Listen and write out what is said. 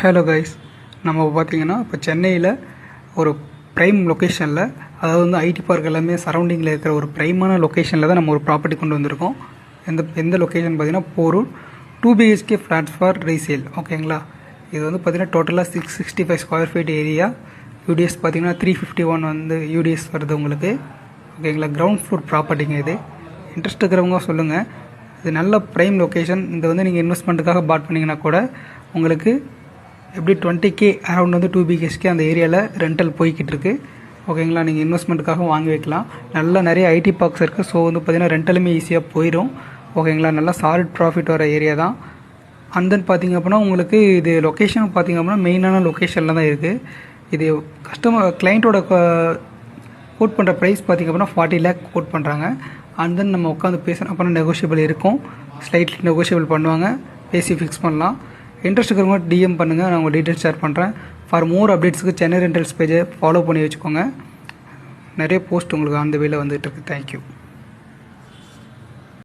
Hello guys, நம்ம பார்த்திங்கன்னா இப்போ சென்னையில் ஒரு ப்ரைம் லொக்கேஷனில், அதாவது வந்து ஐடி பார்க் எல்லாமே சரௌண்டிங்கில் இருக்கிற ஒரு ப்ரைமான லொக்கேஷனில் தான் நம்ம ஒரு ப்ராப்பர்ட்டி கொண்டு வந்திருக்கோம். எந்த லொக்கேஷன் பார்த்திங்கன்னா Porur 2 BHK flats for resale. ஓகேங்களா, இது வந்து பார்த்திங்கன்னா டோட்டலாக 665 ஸ்கொயர் ஃபீட் ஏரியா. யூடிஎஸ் பார்த்திங்கன்னா 351 வந்து யூடிஎஸ் வருது உங்களுக்கு. ஓகேங்களா, கிரவுண்ட் ஃப்ளோர் ப்ராப்பர்ட்டிங்க. இது இன்ட்ரெஸ்ட் இருக்கிறவங்க சொல்லுங்கள். இது நல்ல ப்ரைம் லொக்கேஷன். இந்த வந்து நீங்கள் இன்வெஸ்ட்மெண்ட்டுக்காக பாட் பண்ணிங்கன்னா கூட உங்களுக்கு எப்படி 20K அரௌண்ட் வந்து 2 BHK அந்த ஏரியாவில் ரெண்டல் போய்கிட்டு இருக்கு. ஓகேங்களா, நீங்கள் இன்வெஸ்ட்மெண்ட்டுக்காக வாங்கி வைக்கலாம். நல்லா நிறைய ஐடி பார்க்ஸ் இருக்குது. ஸோ வந்து பார்த்திங்கன்னா ரெண்டலுமே ஈஸியாக போயிடும். ஓகேங்களா, நல்லா சாலிட் ப்ராஃபிட் வர ஏரியா தான். அண்ட் தென் பார்த்திங்க அப்படின்னா உங்களுக்கு இது லொக்கேஷன் பார்த்திங்க அப்படின்னா மெயினான லொக்கேஷனில் தான் இருக்குது. இது கிளைண்ட்டோட கோட் பண்ணுற ப்ரைஸ் பார்த்திங்க அப்படின்னா 40 lakh கோட் பண்ணுறாங்க. அண்ட் தென் நம்ம உட்காந்து பேசுகிறோம் அப்படின்னா நெகோஷியபிள் இருக்கும். ஸ்லைட்லி நெகோஷியபிள் பண்ணுவாங்க, பேசி ஃபிக்ஸ் பண்ணலாம். இன்ட்ரெஸ்ட் இருக்கிறவங்க டிஎம் பண்ணுங்கள், நான் உங்கள் டீட்டெயில்ஸ் ஷேர் பண்ணுறேன். ஃபார் மோர் அப்டேட்ஸுக்கு சென்னை ரெண்டல்ஸ் பேஜை ஃபாலோ பண்ணி வச்சுக்கோங்க. நிறைய போஸ்ட் உங்களுக்கு அந்த வேலை வந்துகிட்டு இருக்குது. தேங்க்யூ.